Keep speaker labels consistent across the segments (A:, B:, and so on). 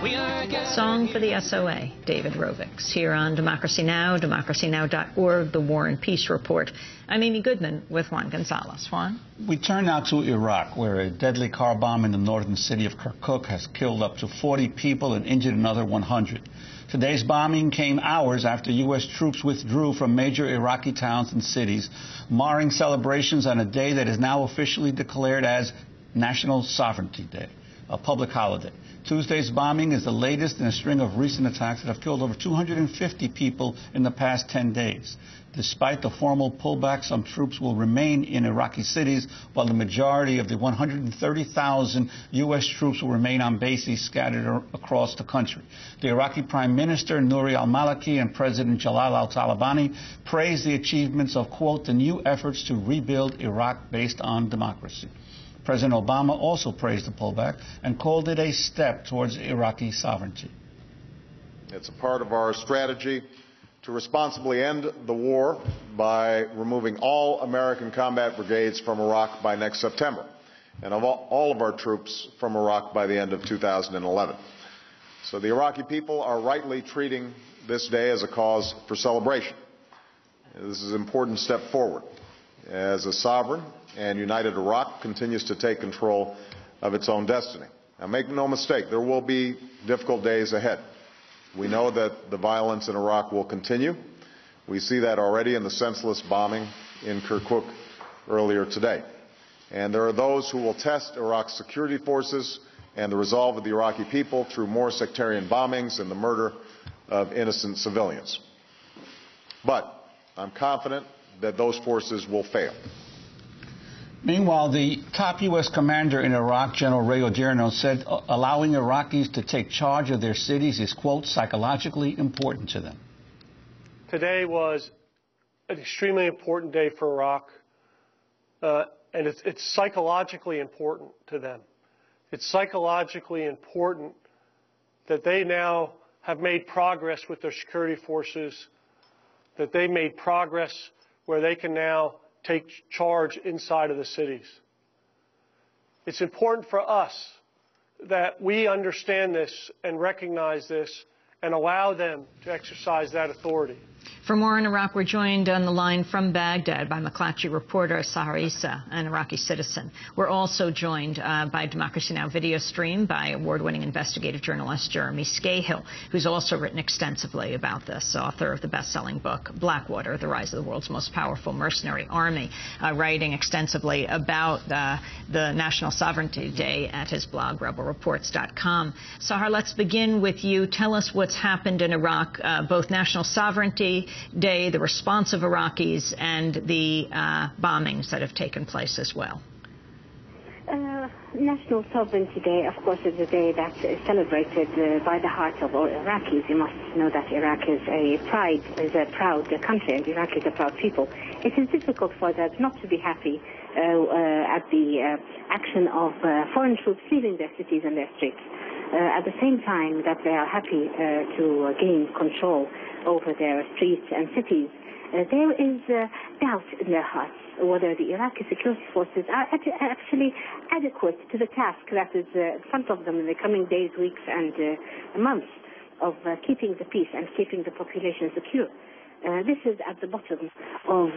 A: Song for the SOA, David Rovics, here on Democracy Now!, democracynow.org, The War and Peace Report. I'm Amy Goodman with Juan Gonzalez. Juan?
B: We turn now to Iraq, where a deadly car bomb in the northern city of Kirkuk has killed up to 40 people and injured another 100. Today's bombing came hours after U.S. troops withdrew from major Iraqi towns and cities, marring celebrations on a day that is now officially declared as National Sovereignty Day, a public holiday. Tuesday's bombing is the latest in a string of recent attacks that have killed over 250 people in the past 10 days. Despite the formal pullback, some troops will remain in Iraqi cities, while the majority of the 130,000 U.S. troops will remain on bases scattered across the country. The Iraqi Prime Minister, Nouri al-Maliki, and President Jalal al-Talabani praised the achievements of, quote, the new efforts to rebuild Iraq based on democracy. President Obama also praised the pullback and called it a step towards Iraqi sovereignty.
C: It's a part of our strategy to responsibly end the war by removing all American combat brigades from Iraq by next September, and of all of our troops from Iraq by the end of 2011. So the Iraqi people are rightly treating this day as a cause for celebration. This is an important step forward as a sovereign and united Iraq continues to take control of its own destiny. Now, make no mistake, there will be difficult days ahead. We know that the violence in Iraq will continue. We see that already in the senseless bombing in Kirkuk earlier today. And there are those who will test Iraq's security forces and the resolve of the Iraqi people through more sectarian bombings and the murder of innocent civilians. But I'm confident that those forces will fail.
B: Meanwhile, the top U.S. commander in Iraq, General Ray Odierno, said allowing Iraqis to take charge of their cities is, quote, psychologically important to them.
D: Today was an extremely important day for Iraq, and it's psychologically important to them. It's psychologically important that they now have made progress with their security forces, that they made progress where they can now take charge inside of the cities. It's important for us that we understand this and recognize this and allow them to exercise that authority.
A: For more on Iraq, we're joined on the line from Baghdad by McClatchy reporter Sahar Issa, an Iraqi citizen. We're also joined by Democracy Now! Video stream by award-winning investigative journalist Jeremy Scahill, who's also written extensively about this, author of the best-selling book Blackwater, The Rise of the World's Most Powerful Mercenary Army, writing extensively about the National Sovereignty Day at his blog, rebelreports.com. Sahar, let's begin with you. Tell us what's happened in Iraq, both National Sovereignty Day, the response of Iraqis, and the bombings that have taken place as well.
E: National Sovereignty Day, of course, is a day that is celebrated by the heart of all Iraqis. You must know that Iraq is a proud country, and Iraq is a proud people. It is difficult for them not to be happy at the action of foreign troops leaving their cities and their streets. At the same time that they are happy to gain control over their streets and cities, there is doubt in their hearts whether the Iraqi security forces are actually adequate to the task that is in front of them in the coming days, weeks, and months of keeping the peace and keeping the population secure. This is at the bottom of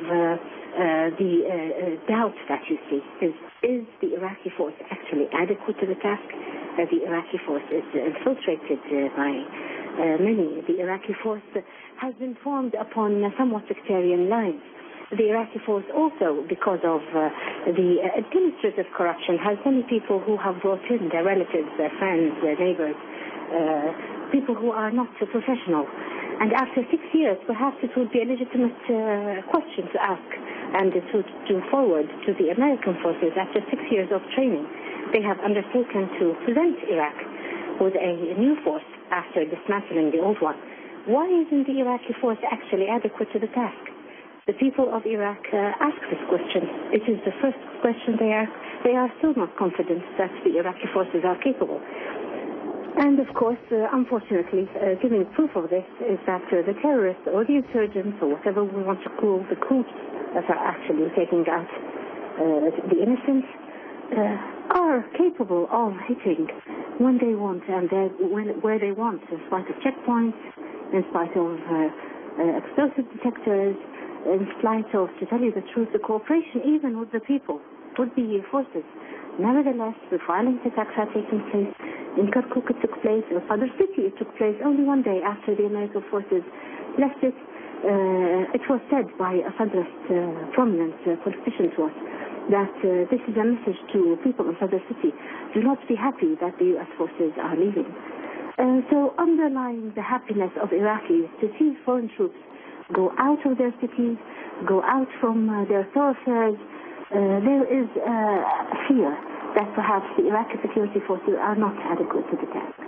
E: the doubt that you see. Is the Iraqi force actually adequate to the task? The Iraqi force is infiltrated by many. The Iraqi force has been formed upon somewhat sectarian lines. The Iraqi force also, because of the administrative corruption, has many people who have brought in their relatives, their friends, their neighbors, people who are not professional. And after 6 years, perhaps it would be a legitimate question to ask and to forward to the American forces after 6 years of training. They have undertaken to present Iraq with a new force after dismantling the old one. Why isn't the Iraqi force actually adequate to the task? The people of Iraq ask this question. It is the first question they ask. They are still not confident that the Iraqi forces are capable. And of course, unfortunately, giving proof of this is that the terrorists or the insurgents or whatever we want to call the groups that are actually taking out the innocents are capable of hitting when they want and where they want, in spite of checkpoints, in spite of explosive detectors, in spite of, to tell you the truth, the cooperation even with the people, with the forces. Nevertheless, the violent attacks are taking place. In Kirkuk it took place, in Sadr City it took place only one day after the American forces left it. It was said by a Sadrist prominent politician to us that this is a message to people in Sadr City. Do not be happy that the U.S. forces are leaving. So underlying the happiness of Iraqis to see foreign troops go out of their cities, go out from their thoroughfares, there is fear that perhaps the Iraqi security forces are not adequate to the task.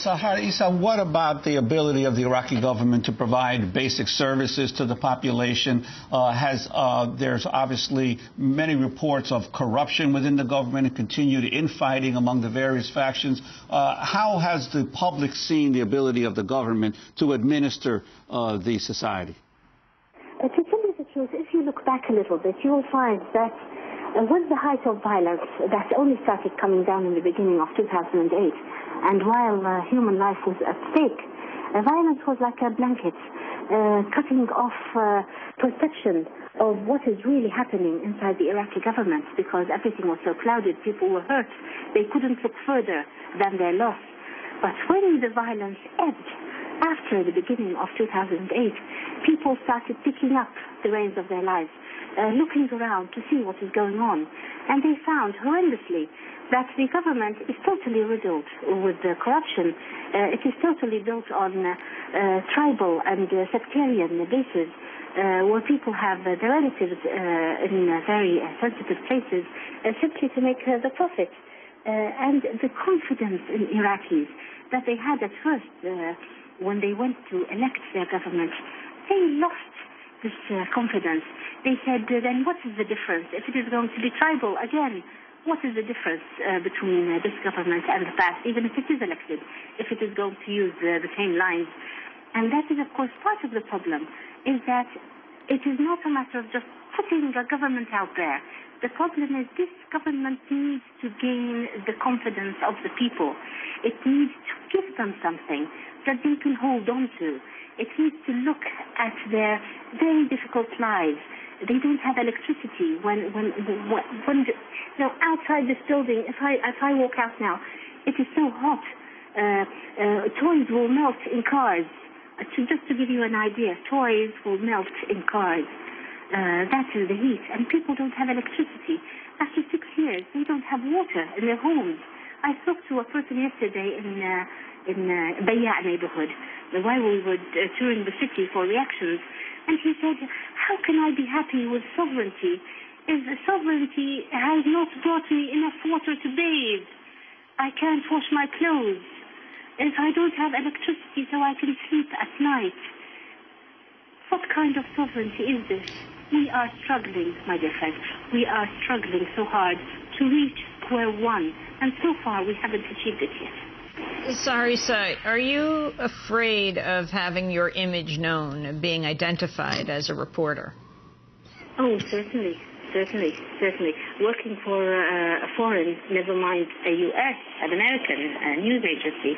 B: Sahar Issa, what about the ability of the Iraqi government to provide basic services to the population? There's obviously many reports of corruption within the government and continued infighting among the various factions. How has the public seen the ability of the government to administer the society?
E: To tell you the truth, if you look back a little bit, you will find that with the height of violence that only started coming down in the beginning of 2008, and while human life was at stake, violence was like a blanket, cutting off perception of what is really happening inside the Iraqi government, because everything was so clouded, people were hurt, they couldn't look further than their loss. But when the violence ebbed after the beginning of 2008, people started picking up the reins of their lives, looking around to see what is going on. And they found horrendously that the government is totally riddled with corruption. It is totally built on tribal and sectarian bases, where people have their relatives in very sensitive places simply to make the profit. And the confidence in Iraqis that they had at first when they went to elect their government, they lost this confidence. They said, then what is the difference? If it is going to be tribal again, what is the difference between this government and the past, even if it is elected, if it is going to use the same lines? And that is, of course, part of the problem, is that it is not a matter of just putting a government out there. The problem is this government needs to gain the confidence of the people. It needs to give them something that they can hold on to. It needs to look at their very difficult lives. They don't have electricity. Outside this building, if I walk out now, it is so hot. Toys will melt in cars. Just to give you an idea, toys will melt in cars. That is the heat, and people don't have electricity. After 6 years, they don't have water in their homes. I spoke to a person yesterday in Bayya neighborhood while we were touring the city for reactions, and he said, how can I be happy with sovereignty if sovereignty has not brought me enough water to bathe? I can't wash my clothes. If I don't have electricity so I can sleep at night, what kind of sovereignty is this? We are struggling, my dear friends. We are struggling so hard to reach square one, and so far we haven't achieved it yet.
A: Sahar Issa, are you afraid of having your image known, being identified as a reporter?
E: Oh, certainly. Working for a foreign, never mind a U.S., an American news agency,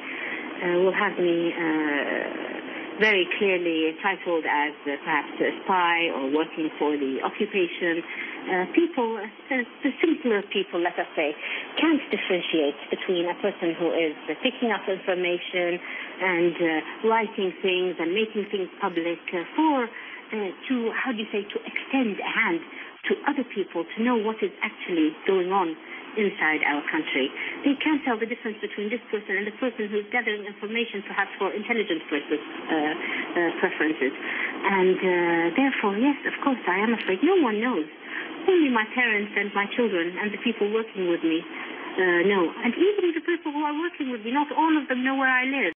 E: will have me very clearly titled as perhaps a spy or working for the occupation. People, the simpler people, let us say, can't differentiate between a person who is picking up information and writing things and making things public to extend a hand to other people to know what is actually going on inside our country. They can't tell the difference between this person and the person who's gathering information perhaps for intelligence purposes, preferences. And therefore, yes, of course, I am afraid. No one knows. Only my parents and my children and the people working with me know. And even the people who are working with me, not all of them know where I live.